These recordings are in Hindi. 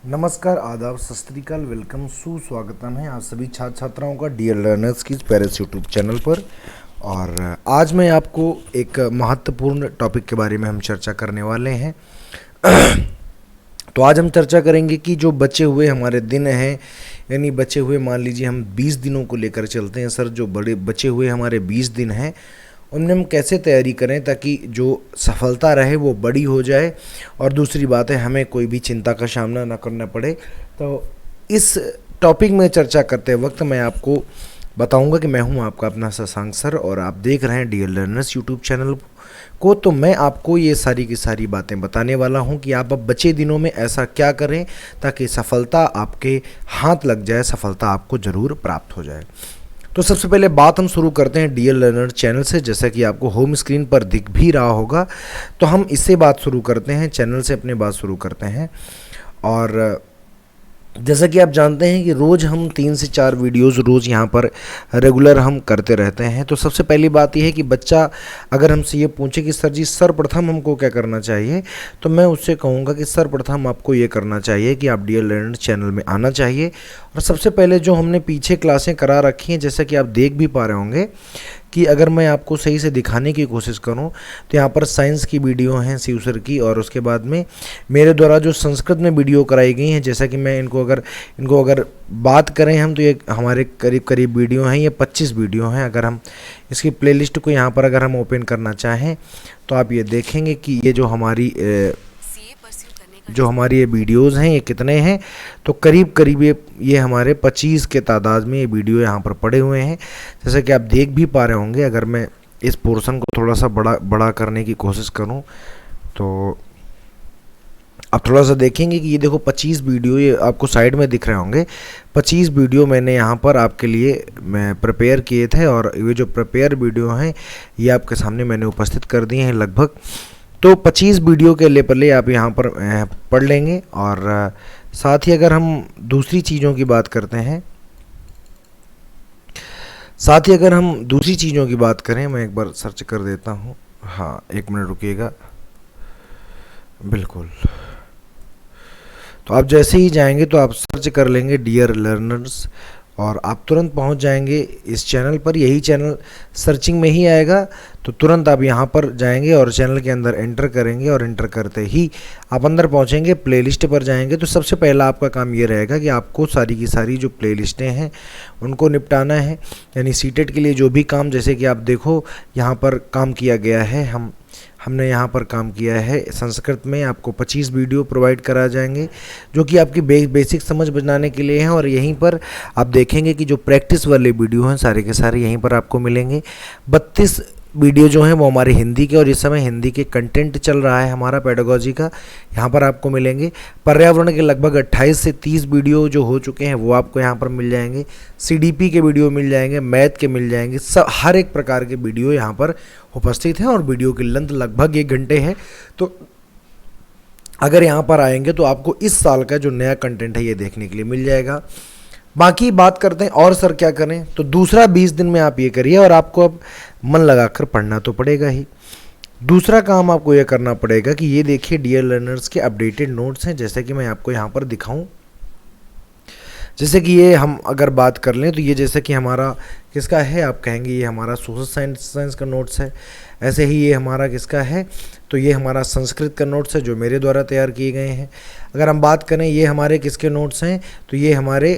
नमस्कार, आदाब, सत श्री अकाल, वेलकम, सुस्वागतम है आप सभी छात्र छात्राओं का डियर लर्नर्स की पेरेंट्स यूट्यूब चैनल पर। और आज मैं आपको एक महत्वपूर्ण टॉपिक के बारे में हम चर्चा करने वाले हैं। तो आज हम चर्चा करेंगे कि जो बचे हुए हमारे दिन हैं, यानी बचे हुए, मान लीजिए हम 20 दिनों को लेकर चलते हैं सर, जो बड़े बचे हुए हमारे 20 दिन हैं उनमें हम कैसे तैयारी करें ताकि जो सफलता रहे वो बड़ी हो जाए, और दूसरी बात है हमें कोई भी चिंता का सामना ना करना पड़े। तो इस टॉपिक में चर्चा करते वक्त मैं आपको बताऊंगा कि मैं हूं आपका अपना शशांक सर और आप देख रहे हैं डियर लर्नर्स यूट्यूब चैनल को। तो मैं आपको ये सारी की सारी बातें बताने वाला हूं कि आप अब बचे दिनों में ऐसा क्या करें ताकि सफलता आपके हाथ लग जाए, सफलता आपको ज़रूर प्राप्त हो जाए। तो सबसे पहले बात हम शुरू करते हैं डियर लर्नर चैनल से, जैसा कि आपको होम स्क्रीन पर दिख भी रहा होगा। तो हम इससे बात शुरू करते हैं, चैनल से अपनी बात शुरू करते हैं। और जैसा कि आप जानते हैं कि रोज़ हम 3 से 4 वीडियोज़ रोज़ यहाँ पर रेगुलर हम करते रहते हैं। तो सबसे पहली बात यह है कि बच्चा अगर हमसे ये पूछे कि सर जी सर्वप्रथम हमको क्या करना चाहिए, तो मैं उससे कहूँगा कि सर्वप्रथम आपको ये करना चाहिए कि आप डियर लर्नर चैनल में आना चाहिए। और सबसे पहले जो हमने पीछे क्लासें करा रखी हैं, जैसा कि आप देख भी पा रहे होंगे कि अगर मैं आपको सही से दिखाने की कोशिश करूं तो यहाँ पर साइंस की वीडियो हैं शिव सर की, और उसके बाद में मेरे द्वारा जो संस्कृत में वीडियो कराई गई हैं, जैसा कि मैं इनको अगर बात करें हम तो ये हमारे करीब वीडियो हैं, ये 25 वीडियो हैं। अगर हम इसकी प्लेलिस्ट को यहाँ पर अगर हम ओपन करना चाहें तो आप ये देखेंगे कि ये जो हमारी ये वीडियोज़ हैं ये कितने हैं, तो करीब ये हमारे 25 के तादाद में ये वीडियो यहाँ पर पड़े हुए हैं, जैसे कि आप देख भी पा रहे होंगे। अगर मैं इस पोर्शन को थोड़ा सा बड़ा करने की कोशिश करूँ तो आप थोड़ा सा देखेंगे कि ये देखो 25 वीडियो ये आपको साइड में दिख रहे होंगे। 25 वीडियो मैंने यहाँ पर आपके लिए मैं प्रिपेयर किए थे, और ये जो प्रिपेयर वीडियो हैं ये आपके सामने मैंने उपस्थित कर दिए हैं लगभग। तो 25 वीडियो के ले आप यहाँ पर पढ़ लेंगे। और साथ ही अगर हम दूसरी चीज़ों की बात करते हैं, मैं एक बार सर्च कर देता हूँ। हाँ, एक मिनट रुकिएगा। बिल्कुल, तो आप जैसे ही जाएंगे तो आप सर्च कर लेंगे डियर लर्नर्स और आप तुरंत पहुंच जाएंगे इस चैनल पर। यही चैनल सर्चिंग में ही आएगा, तो तुरंत आप यहां पर जाएंगे और चैनल के अंदर एंटर करेंगे, और एंटर करते ही आप अंदर पहुंचेंगे, प्लेलिस्ट पर जाएंगे। तो सबसे पहला आपका काम ये रहेगा कि आपको सारी की सारी जो प्लेलिस्टें हैं उनको निपटाना है, यानी सीटेट के लिए जो भी काम, जैसे कि आप देखो यहाँ पर काम किया गया है, हमने यहाँ पर काम किया है संस्कृत में। आपको 25 वीडियो प्रोवाइड करा जाएंगे जो कि आपकी बेसिक समझ बनाने के लिए हैं। और यहीं पर आप देखेंगे कि जो प्रैक्टिस वाले वीडियो हैं सारे के सारे यहीं पर आपको मिलेंगे। 32 वीडियो जो हैं वो हमारे हिंदी के, और इस समय हिंदी के कंटेंट चल रहा है हमारा पेडागोजी का, यहाँ पर आपको मिलेंगे। पर्यावरण के लगभग 28 से 30 वीडियो जो हो चुके हैं वो आपको यहाँ पर मिल जाएंगे। सीडीपी के वीडियो मिल जाएंगे, मैथ के मिल जाएंगे, सब हर एक प्रकार के वीडियो यहाँ पर उपस्थित हैं। और वीडियो की लेंथ लगभग 1 घंटे है। तो अगर यहाँ पर आएंगे तो आपको इस साल का जो नया कंटेंट है ये देखने के लिए मिल जाएगा। बाकी बात करते हैं और सर क्या करें, तो दूसरा 20 दिन में आप ये करिए, और आपको अब मन लगाकर पढ़ना तो पड़ेगा ही। दूसरा काम आपको ये करना पड़ेगा कि ये देखिए डियर लर्नर्स के अपडेटेड नोट्स हैं, जैसे कि मैं आपको यहाँ पर दिखाऊं। जैसे कि ये हम अगर बात कर लें तो ये जैसे कि हमारा किसका है, आप कहेंगे ये हमारा सोशल साइंस का नोट्स है। ऐसे ही ये हमारा किसका है, तो ये हमारा संस्कृत का नोट्स है जो मेरे द्वारा तैयार किए गए हैं। अगर हम बात करें ये हमारे किसके नोट्स हैं, तो ये हमारे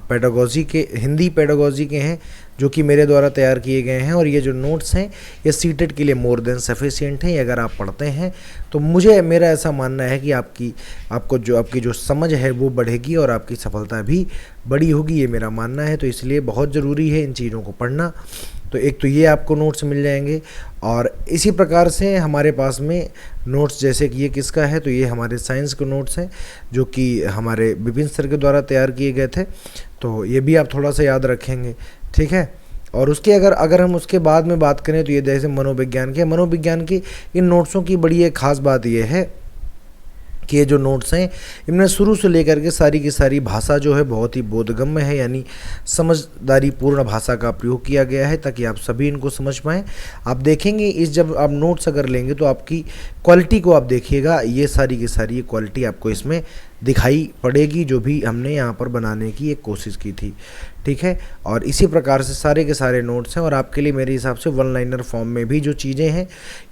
पेडागोजी के, हिंदी पेडागोजी के हैं जो कि मेरे द्वारा तैयार किए गए हैं। और ये जो नोट्स हैं ये सीटेट के लिए मोर देन सफिशिएंट हैं। ये अगर आप पढ़ते हैं तो मेरा ऐसा मानना है कि आपकी जो समझ है वो बढ़ेगी और आपकी सफलता भी बड़ी होगी, ये मेरा मानना है। तो इसलिए बहुत ज़रूरी है इन चीज़ों को पढ़ना। तो एक तो ये आपको नोट्स मिल जाएंगे, और इसी प्रकार से हमारे पास में नोट्स, जैसे कि ये किसका है, तो ये हमारे साइंस के नोट्स हैं जो कि हमारे विपिन सर के द्वारा तैयार किए गए थे। तो ये भी आप थोड़ा सा याद रखेंगे, ठीक है। और उसके अगर हम उसके बाद में बात करें तो ये जैसे मनोविज्ञान के इन नोट्सों की बड़ी एक खास बात ये है कि ये जो नोट्स हैं इनमें शुरू से लेकर के सारी की सारी भाषा जो है बहुत ही बोधगम्य है, यानी समझदारी पूर्ण भाषा का प्रयोग किया गया है ताकि आप सभी इनको समझ पाएँ। आप देखेंगे जब आप नोट्स अगर लेंगे तो आपकी क्वालिटी को आप देखिएगा, ये सारी की सारी क्वालिटी आपको इसमें दिखाई पड़ेगी जो भी हमने यहाँ पर बनाने की एक कोशिश की थी, ठीक है। और इसी प्रकार से सारे के सारे नोट्स हैं और आपके लिए मेरे हिसाब से वन लाइनर फॉर्म में भी जो चीज़ें हैं,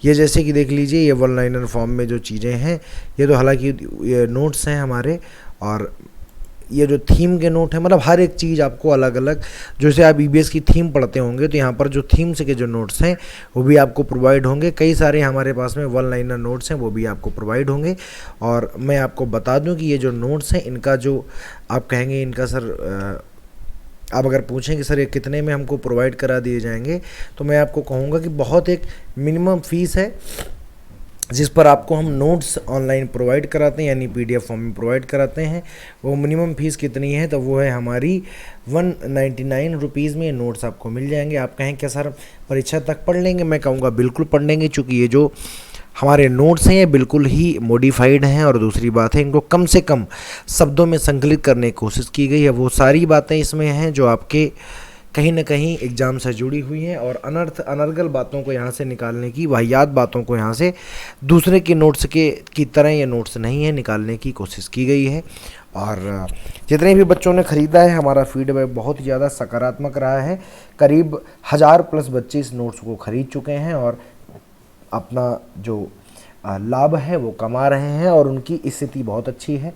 ये जैसे कि देख लीजिए ये वन लाइनर फॉर्म में जो चीज़ें हैं ये तो हालांकि ये नोट्स हैं हमारे, और ये जो थीम के नोट है, मतलब हर एक चीज़ आपको अलग अलग, जैसे आप ईबीएस की थीम पढ़ते होंगे तो यहाँ पर जो थीम्स के जो नोट्स हैं वो भी आपको प्रोवाइड होंगे। कई सारे हमारे पास में वन लाइनर नोट्स हैं वो भी आपको प्रोवाइड होंगे। और मैं आपको बता दूं कि ये जो नोट्स हैं इनका जो आप कहेंगे इनका सर आप अगर पूछें कि सर ये कितने में हमको प्रोवाइड करा दिए जाएंगे, तो मैं आपको कहूँगा कि बहुत एक मिनिमम फीस है जिस पर आपको हम नोट्स ऑनलाइन प्रोवाइड कराते हैं, यानी पीडीएफ फॉर्म में प्रोवाइड कराते हैं। वो मिनिमम फ़ीस कितनी है, तो वो है हमारी 199 रुपीज़ में ये नोट्स आपको मिल जाएंगे। आप कहें क्या सर परीक्षा तक पढ़ लेंगे, मैं कहूँगा बिल्कुल पढ़ लेंगे, चूँकि ये जो हमारे नोट्स हैं ये बिल्कुल ही मॉडिफाइड हैं। और दूसरी बात है इनको कम से कम शब्दों में संकलित करने की कोशिश की गई है। वो सारी बातें इसमें हैं जो आपके कहीं ना कहीं एग्ज़ाम से जुड़ी हुई हैं, और अनर्गल बातों को यहाँ से निकालने की, वाहियात बातों को यहाँ से दूसरे के नोट्स की तरह ये नोट्स नहीं है, निकालने की कोशिश की गई है। और जितने भी बच्चों ने ख़रीदा है हमारा फीडबैक बहुत ही ज़्यादा सकारात्मक रहा है। करीब 1000+ बच्चे इस नोट्स को ख़रीद चुके हैं और अपना जो लाभ है वो कमा रहे हैं और उनकी स्थिति बहुत अच्छी है।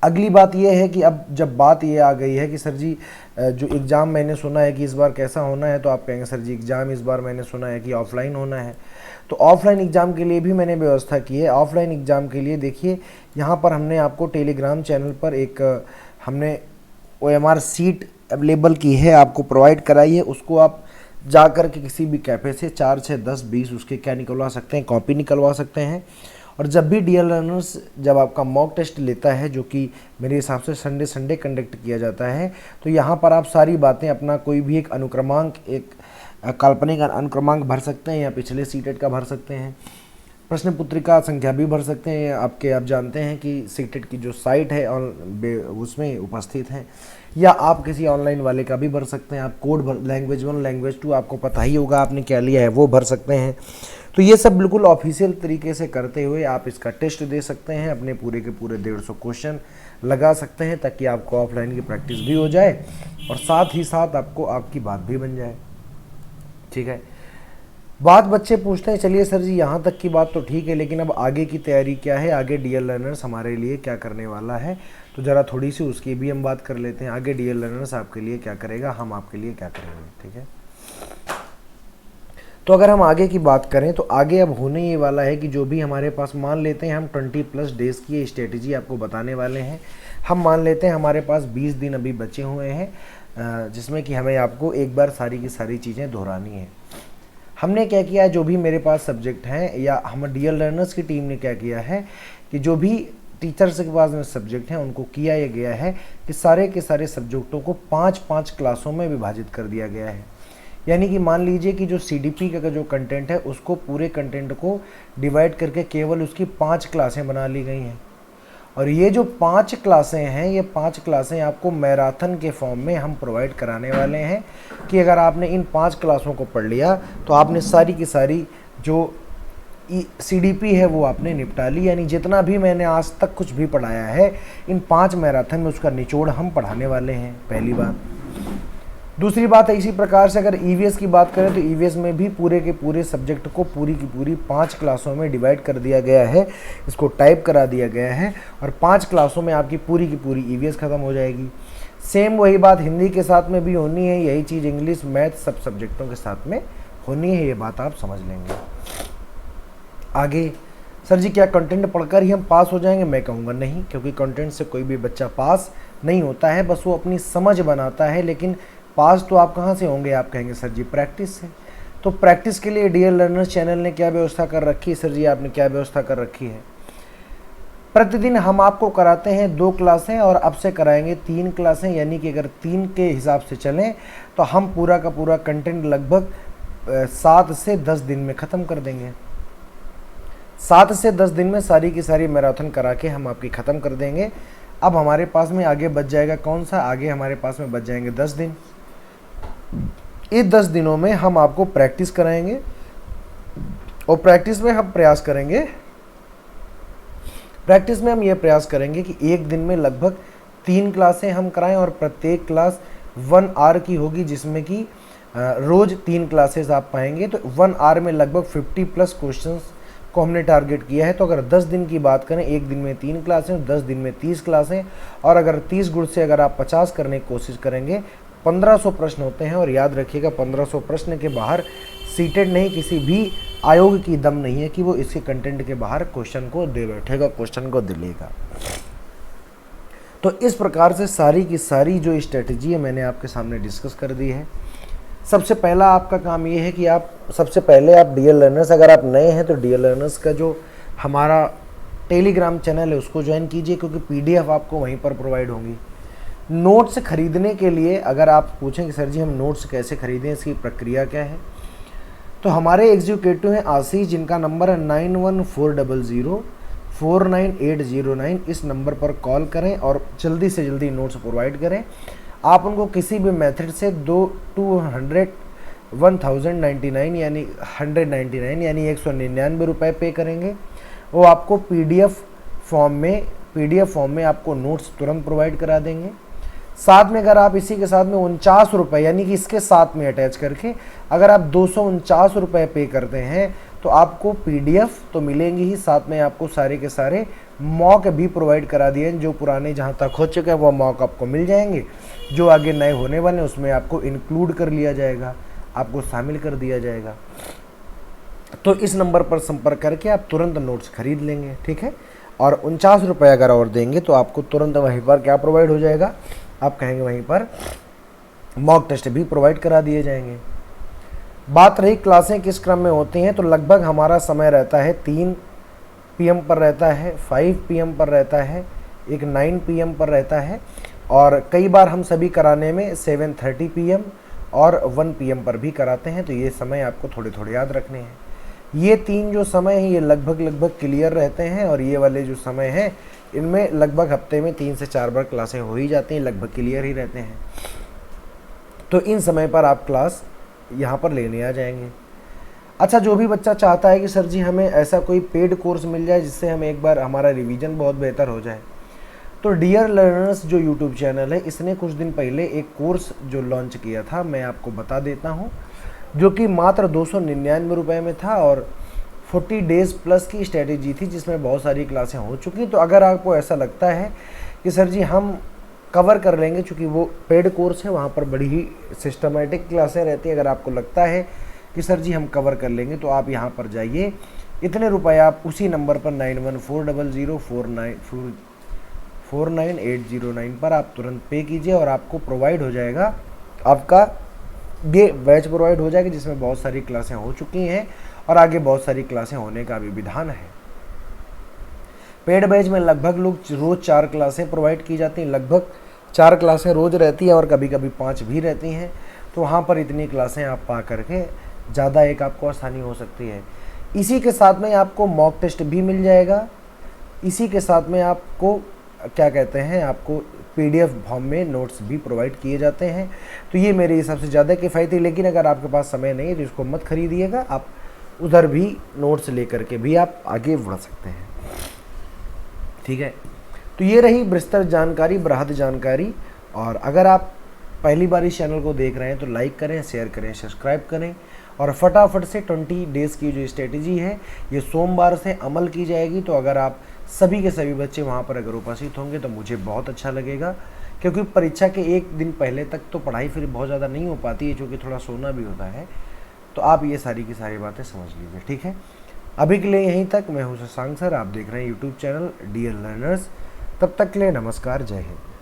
अगली बात यह है कि अब जब बात ये आ गई है कि सर जी जो एग्ज़ाम मैंने सुना है कि इस बार कैसा होना है, तो आप कहेंगे सर जी एग्ज़ाम इस बार मैंने सुना है कि ऑफ़लाइन होना है, तो ऑफ़लाइन एग्ज़ाम के लिए भी मैंने व्यवस्था की है। ऑफ़लाइन एग्ज़ाम के लिए देखिए यहाँ पर हमने आपको टेलीग्राम चैनल पर एक हमने OMR सीट अवेलेबल की है, आपको प्रोवाइड कराई है। उसको आप जा कर के किसी भी कैफ़े से 4, 6, 10, 20 उसके क्या निकलवा सकते हैं, कॉपी निकलवा सकते हैं। और जब भी डीएल लर्नर्स जब आपका मॉक टेस्ट लेता है, जो कि मेरे हिसाब से संडे कंडक्ट किया जाता है, तो यहाँ पर आप सारी बातें अपना कोई भी एक अनुक्रमांक, एक काल्पनिक अनुक्रमांक भर सकते हैं या पिछले सीटेट का भर सकते हैं, प्रश्न पुत्रिका संख्या भी भर सकते हैं। आप जानते हैं कि सीटेट की जो साइट है उसमें उपस्थित हैं, या आप किसी ऑनलाइन वाले का भी भर सकते हैं। आप कोड लैंग्वेज 1 लैंग्वेज 2 आपको पता ही होगा आपने क्या लिया है, वो भर सकते हैं। तो ये सब बिल्कुल ऑफिशियल तरीके से करते हुए आप इसका टेस्ट दे सकते हैं, अपने पूरे के पूरे 150 क्वेश्चन लगा सकते हैं, ताकि आपको ऑफलाइन की प्रैक्टिस भी हो जाए और साथ ही साथ आपको आपकी बात भी बन जाए, ठीक है। बात बच्चे पूछते हैं, चलिए सर जी यहाँ तक की बात तो ठीक है, लेकिन अब आगे की तैयारी क्या है, आगे डीएल लर्नर्स हमारे लिए क्या करने वाला है, तो ज़रा थोड़ी सी उसकी भी हम बात कर लेते हैं। आगे डीएल लर्नर्स आपके लिए क्या करेगा, हम आपके लिए क्या करेंगे, ठीक है। तो अगर हम आगे की बात करें तो आगे अब होने ये वाला है कि जो भी हमारे पास, मान लेते हैं हम 20+ डेज़ की स्ट्रेटजी आपको बताने वाले हैं। हम मान लेते हैं हमारे पास 20 दिन अभी बचे हुए हैं, जिसमें कि हमें आपको एक बार सारी की सारी चीज़ें दोहरानी है। हमने क्या किया, जो भी मेरे पास सब्जेक्ट हैं, या हम डीएल लर्नर्स की टीम ने क्या किया है कि जो भी टीचर्स के पास में सब्जेक्ट हैं उनको किया ये गया है कि सारे के सारे सब्जेक्टों को 5-5 क्लासों में विभाजित कर दिया गया है। यानी कि मान लीजिए कि जो सीडीपी का जो कंटेंट है उसको, पूरे कंटेंट को डिवाइड करके केवल उसकी 5 क्लासें बना ली गई हैं। और ये जो 5 क्लासें हैं, ये 5 क्लासें आपको मैराथन के फॉर्म में हम प्रोवाइड कराने वाले हैं कि अगर आपने इन 5 क्लासों को पढ़ लिया तो आपने सारी की सारी जो सीडीपी है वो आपने निपटा ली। यानी जितना भी मैंने आज तक कुछ भी पढ़ाया है, इन 5 मैराथन में उसका निचोड़ हम पढ़ाने वाले हैं, पहली बात। दूसरी बात है, इसी प्रकार से अगर ईवीएस की बात करें तो ईवीएस में भी पूरे के पूरे सब्जेक्ट को पूरी की पूरी 5 क्लासों में डिवाइड कर दिया गया है, इसको टाइप करा दिया गया है और 5 क्लासों में आपकी पूरी की पूरी ईवीएस ख़त्म हो जाएगी। सेम वही बात हिंदी के साथ में भी होनी है, यही चीज़ इंग्लिश मैथ सब सब्जेक्टों के साथ में होनी है, ये बात आप समझ लेंगे। आगे सर जी क्या कंटेंट पढ़कर ही हम पास हो जाएंगे, मैं कहूँगा नहीं, क्योंकि कंटेंट से कोई भी बच्चा पास नहीं होता है, बस वो अपनी समझ बनाता है। लेकिन पास तो आप कहाँ से होंगे, आप कहेंगे सर जी प्रैक्टिस से। तो प्रैक्टिस के लिए डीएल लर्नर्स चैनल ने क्या व्यवस्था कर रखी है, सर जी आपने क्या व्यवस्था कर रखी है। प्रतिदिन हम आपको कराते हैं 2 क्लासें और अब से कराएंगे 3 क्लासें। यानी कि अगर 3 के हिसाब से चलें तो हम पूरा का पूरा कंटेंट लगभग 7 से 10 दिन में ख़त्म कर देंगे। 7 से 10 दिन में सारी की सारी मैराथन करा के हम आपकी ख़त्म कर देंगे। अब हमारे पास में आगे बच जाएगा कौन सा, आगे हमारे पास में बच जाएंगे 10 दिन। इस 10 दिनों में हम आपको प्रैक्टिस कराएंगे और प्रैक्टिस में हम प्रयास करेंगे प्रैक्टिस में हम ये प्रयास करेंगे कि एक दिन में लगभग 3 क्लासें हम कराएं और प्रत्येक क्लास 1 आवर की होगी, जिसमें कि रोज़ 3 क्लासेस आप पाएंगे। तो 1 आवर में लगभग 50+ क्वेश्चंस को हमने टारगेट किया है। तो अगर 10 दिन की बात करें, एक दिन में 3 क्लासें, 10 दिन में 30 क्लासें, और अगर 30 गुण से अगर आप 50 करने की कोशिश करेंगे, 1500 प्रश्न होते हैं। और याद रखिएगा 1500 प्रश्न के बाहर सीटेड नहीं, किसी भी आयोग की दम नहीं है कि वो इसके कंटेंट के बाहर क्वेश्चन को दे बैठेगा, क्वेश्चन को दे लेगा। तो इस प्रकार से सारी की सारी जो स्ट्रेटजी है मैंने आपके सामने डिस्कस कर दी है। सबसे पहला आपका काम ये है कि आप सबसे पहले आप डियर लर्नर्स, अगर आप नए हैं तो डियर लर्नर्स का जो हमारा टेलीग्राम चैनल है उसको ज्वाइन कीजिए, क्योंकि PDF आपको वहीं पर प्रोवाइड होंगी। नोट्स खरीदने के लिए अगर आप पूछें कि सर जी हम नोट्स कैसे खरीदें, इसकी प्रक्रिया क्या है, तो हमारे एग्जीक्यूटिव हैं आशीष, जिनका नंबर है 9140049809। इस नंबर पर कॉल करें और जल्दी से जल्दी नोट्स प्रोवाइड करें। आप उनको किसी भी मेथड से 1099 यानी 199 रुपये पे करेंगे। वो आपको PDF फॉर्म में आपको नोट्स तुरंत प्रोवाइड करा देंगे। साथ में अगर आप इसी के साथ में 49 रुपये यानी कि इसके साथ में अटैच करके अगर आप 249 रुपये पे करते हैं तो आपको PDF तो मिलेंगे ही, साथ में आपको सारे के सारे मॉक भी प्रोवाइड करा दिए हैं। जो पुराने जहाँ तक हो चुके हैं वो मॉक आपको मिल जाएंगे, जो आगे नए होने वाले हैं उसमें आपको इंक्लूड कर लिया जाएगा, आपको शामिल कर दिया जाएगा। तो इस नंबर पर संपर्क करके आप तुरंत नोट्स खरीद लेंगे, ठीक है। और 49 रुपये अगर और देंगे तो आपको तुरंत वहीं पर क्या प्रोवाइड हो जाएगा, आप कहेंगे वहीं पर मॉक टेस्ट भी प्रोवाइड करा दिए जाएंगे। बात रही क्लासें किस क्रम में होती हैं, तो लगभग हमारा समय रहता है 3 PM पर रहता है, 5 PM पर रहता है, एक 9 PM पर रहता है, और कई बार हम सभी कराने में 7:30 PM और 1 PM पर भी कराते हैं। तो ये समय आपको थोड़े थोड़े याद रखने हैं। ये 3 जो समय हैं ये लगभग क्लियर रहते हैं, और ये वाले जो समय हैं इनमें लगभग हफ्ते में 3 से 4 बार क्लासें हो ही जाती हैं, लगभग क्लियर ही रहते हैं। तो इन समय पर आप क्लास यहाँ पर लेने आ जाएंगे। अच्छा, जो भी बच्चा चाहता है कि सर जी हमें ऐसा कोई पेड कोर्स मिल जाए जिससे हमें एक बार हमारा रिवीजन बहुत बेहतर हो जाए, तो डियर लर्नर्स जो यूट्यूब चैनल है इसने कुछ दिन पहले एक कोर्स जो लॉन्च किया था, मैं आपको बता देता हूँ, जो कि मात्र 299 रुपये में था और 40 डेज़ प्लस की स्ट्रेटेजी थी, जिसमें बहुत सारी क्लासें हो चुकी। तो अगर आपको ऐसा लगता है कि सर जी हम कवर कर लेंगे, चूँकि वो पेड कोर्स है वहाँ पर बड़ी ही सिस्टमेटिक क्लासें रहती है, अगर आपको लगता है कि सर जी हम कवर कर लेंगे तो आप यहाँ पर जाइए। इतने रुपए आप उसी नंबर पर 9140049809 पर आप तुरंत पे कीजिए और आपको प्रोवाइड हो जाएगा, आपका ये बैच प्रोवाइड हो जाएगा जिसमें बहुत सारी क्लासें हो चुकी हैं और आगे बहुत सारी क्लासें होने का भी विधान है। पेड बैच में लगभग लोग रोज़ 4 क्लासें प्रोवाइड की जाती हैं, लगभग 4 क्लासें रोज़ रहती हैं और कभी कभी 5 भी रहती हैं। तो वहाँ पर इतनी क्लासें आप पा करके ज़्यादा एक आपको आसानी हो सकती है। इसी के साथ में आपको मॉक टेस्ट भी मिल जाएगा, इसी के साथ में आपको क्या कहते हैं, आपको PDF फॉर्म में नोट्स भी प्रोवाइड किए जाते हैं। तो ये मेरे हिसाब से ज़्यादा किफ़ायती, लेकिन अगर आपके पास समय नहीं है तो इसको मत खरीदिएगा, आप उधर भी नोट्स लेकर के भी आप आगे बढ़ सकते हैं, ठीक है। तो ये रही विस्तृत जानकारी, बृहद जानकारी। और अगर आप पहली बार इस चैनल को देख रहे हैं तो लाइक करें, शेयर करें, सब्सक्राइब करें और फटाफट से 20 डेज़ की जो स्ट्रेटेजी है ये सोमवार से अमल की जाएगी। तो अगर आप सभी के सभी बच्चे वहाँ पर अगर उपस्थित होंगे तो मुझे बहुत अच्छा लगेगा, क्योंकि परीक्षा के एक दिन पहले तक तो पढ़ाई फिर बहुत ज़्यादा नहीं हो पाती है, क्योंकि थोड़ा सोना भी होता है। तो आप ये सारी की सारी बातें समझ लीजिए, ठीक है। अभी के लिए यहीं तक। मैं हूँ शशांक सर, आप देख रहे हैं यूट्यूब चैनल डियर लर्नर्स। तब तक के लिए नमस्कार, जय हिंद।